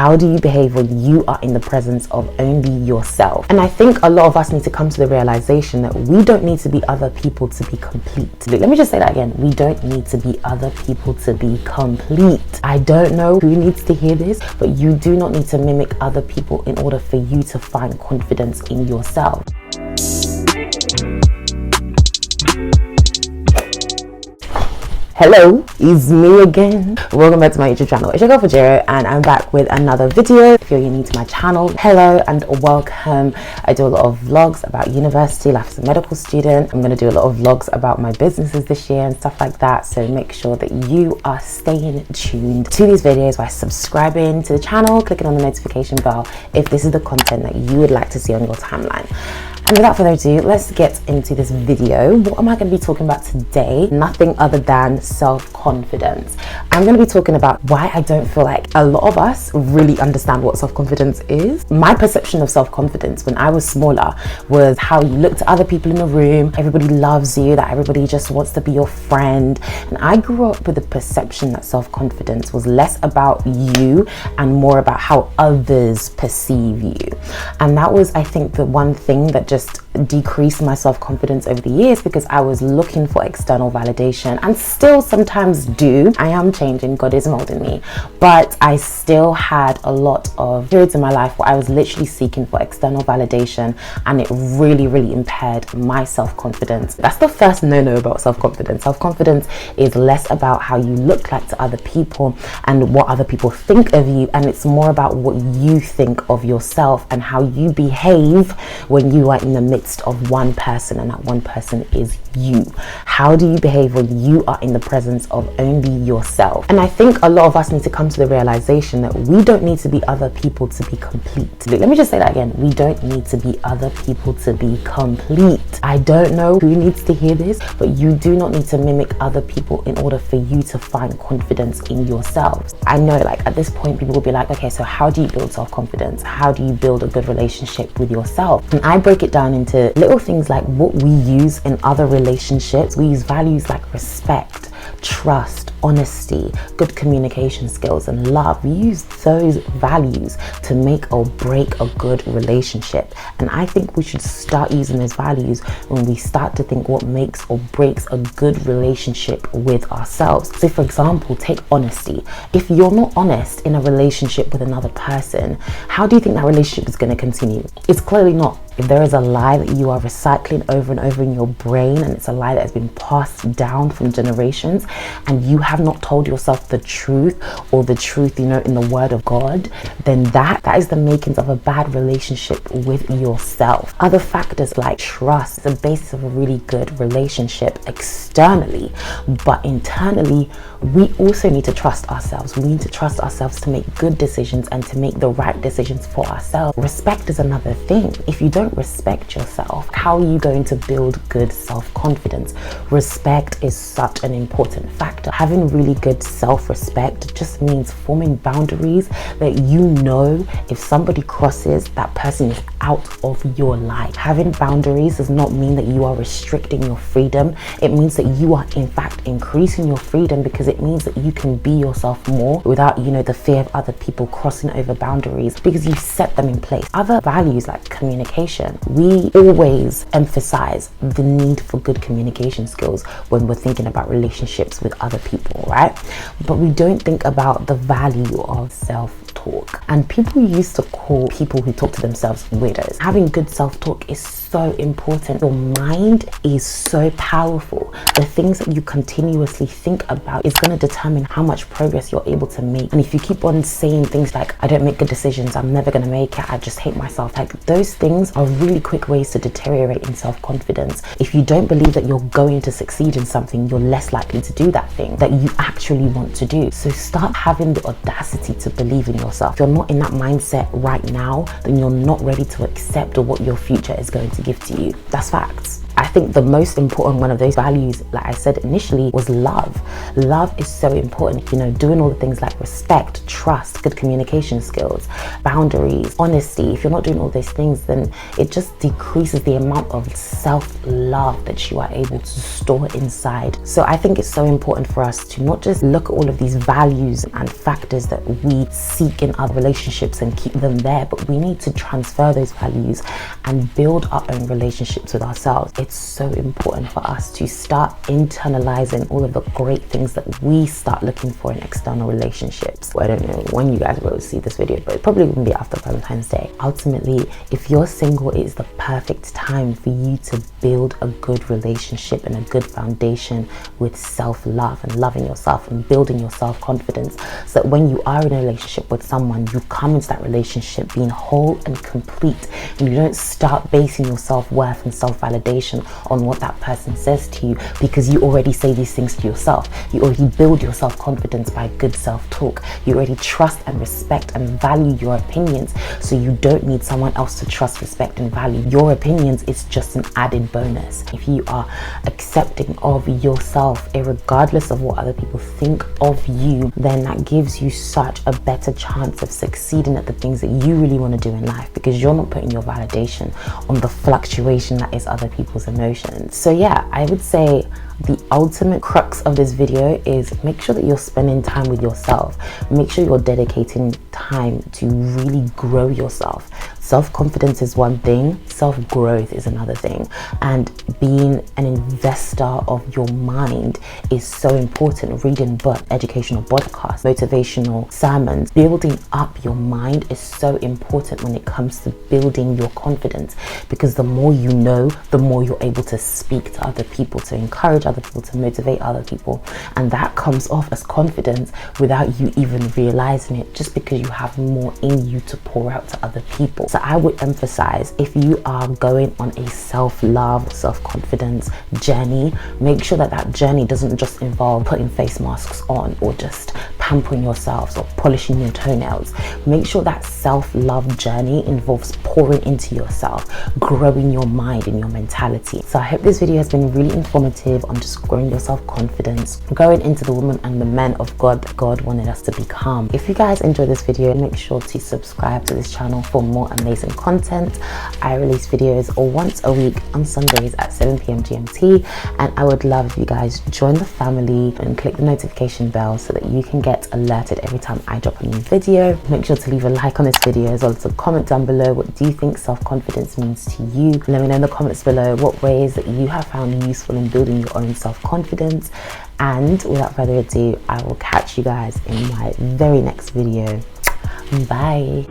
How do you behave when you are in the presence of only yourself? And I think a lot of us need to come to the realization that we don't need to be other people to be complete. Let me just say that again. We don't need to be other people to be complete. I don't know who needs to hear this, but you do not need to mimic other people in order for you to find confidence in yourself. Hello, it's me again. Welcome back to my YouTube channel. It's your girl Fejiro, and I'm back with another video. If you're new to my channel, hello and welcome. I do a lot of vlogs about university, life as a medical student. I'm going to do a lot of vlogs about my businesses this year and stuff like that. So make sure that you are staying tuned to these videos by subscribing to the channel, clicking on the notification bell if this is the content that you would like to see on your timeline. And without further ado, let's get into this video. What am I going to be talking about today? Nothing other than self-confidence. I'm going to be talking about why I don't feel like a lot of us really understand what self-confidence is. My perception of self-confidence when I was smaller was how you look to other people in the room. Everybody loves you, that everybody just wants to be your friend. And I grew up with the perception that self-confidence was less about you and more about how others perceive you. And that was, I think, the one thing that just decreased my self-confidence over the years, because I was looking for external validation and still sometimes do. I am changing, God is molding me, but I still had a lot of periods in my life where I was literally seeking for external validation, and it really impaired my self-confidence. That's the first no-no about self-confidence. Self-confidence is less about how you look like to other people and what other people think of you, and it's more about what you think of yourself and how you behave when you are in the midst of one person, and that one person is you. How do you behave when you are in the presence of only yourself? And I think a lot of us need to come to the realization that we don't need to be other people to be complete. Let me just say that again. We don't need to be other people to be complete. I don't know who needs to hear this, but you do not need to mimic other people in order for you to find confidence in yourselves. I know, like, at this point people will be like, okay, so how do you build self-confidence? How do you build a good relationship with yourself? And I break it down into little things like what we use in other relationships. We use values like respect, trust, honesty, good communication skills, and love. We use those values to make or break a good relationship. And I think we should start using those values when we start to think what makes or breaks a good relationship with ourselves. So for example, take honesty. If you're not honest in a relationship with another person, how do you think that relationship is going to continue? It's clearly not. If there is a lie that you are recycling over and over in your brain, and it's a lie that has been passed down from generations, and you have not told yourself the truth, or the truth, you know, in the word of God, then that is the makings of a bad relationship with yourself. Other factors like trust is the basis of a really good relationship externally, but internally, we also need to trust ourselves. We need to trust ourselves to make good decisions and to make the right decisions for ourselves. Respect is another thing. If you don't respect yourself, how are you going to build good self-confidence? Respect is such an important factor. Having really good self-respect just means forming boundaries that you know if somebody crosses, that person is out of your life. Having boundaries does not mean that you are restricting your freedom. It means that you are in fact increasing your freedom, because it means that you can be yourself more without, you know, the fear of other people crossing over boundaries, because you set them in place. Other values like communication. We always emphasize the need for good communication skills when we're thinking about relationships with other people, right? But we don't think about the value of self-talk. And people used to call people who talk to themselves weirdos. Having good self-talk is so important. Your mind is so powerful. The things that you continuously think about is going to determine how much progress you're able to make. And if you keep on saying things like, I don't make good decisions, I'm never going to make it, I just hate myself, like, those things are really quick ways to deteriorate in self-confidence. If you don't believe that you're going to succeed in something, you're less likely to do that thing that you actually want to do. So start having the audacity to believe in yourself. If you're not in that mindset right now, then you're not ready to accept what your future is going to give to you. That's facts. I think the most important one of those values, like I said initially, was love. Love is so important, you know, doing all the things like respect, trust, good communication skills, boundaries, honesty. If you're not doing all those things, then it just decreases the amount of self-love that you are able to store inside. So I think it's so important for us to not just look at all of these values and factors that we seek in other relationships and keep them there, but we need to transfer those values and build our own relationships with ourselves. It's so important for us to start internalizing all of the great things that we start looking for in external relationships. Well, I don't know when you guys will see this video, but it probably won't be after Valentine's Day. Ultimately, if you're single, it is the perfect time for you to build a good relationship and a good foundation with self-love and loving yourself and building your self-confidence, so that when you are in a relationship with someone, you come into that relationship being whole and complete, and you don't start basing your self-worth and self-validation on what that person says to you, because you already say these things to yourself. You already build your self-confidence by good self-talk. You already trust and respect and value your opinions, so you don't need someone else to trust, respect and value your opinions. It's just an added bonus. If you are accepting of yourself, regardless of what other people think of you, then that gives you such a better chance of succeeding at the things that you really want to do in life, because you're not putting your validation on the fluctuation that is other people's emotions. So yeah, I would say the ultimate crux of this video is make sure that you're spending time with yourself. Make sure you're dedicating time to really grow yourself. Self-confidence is one thing, self-growth is another thing, and being an investor of your mind is so important. Reading books, educational podcasts, motivational sermons, building up your mind is so important when it comes to building your confidence, because the more you know, the more you're able to speak to other people, to encourage other people, to motivate other people, and that comes off as confidence without you even realizing it, just because you have more in you to pour out to other people. So I would emphasize, if you are going on a self-love, self-confidence journey, make sure that that journey doesn't just involve putting face masks on or just pampering yourselves or polishing your toenails. Make sure that self-love journey involves pouring into yourself, growing your mind and your mentality. So I hope this video has been really informative on just growing your self-confidence, growing into the woman and the men of God that God wanted us to become. If you guys enjoyed this video, make sure to subscribe to this channel for more amazing content. I release videos once a week on Sundays at 7 p.m. GMT, and I would love if you guys join the family and click the notification bell so that you can get alerted every time I drop a new video. Make sure to leave a like on this video, as well as a comment down below. What do you think self-confidence means to you? Let me know in the comments below what ways that you have found useful in building your own self-confidence. And without further ado, I will catch you guys in my very next video. Bye.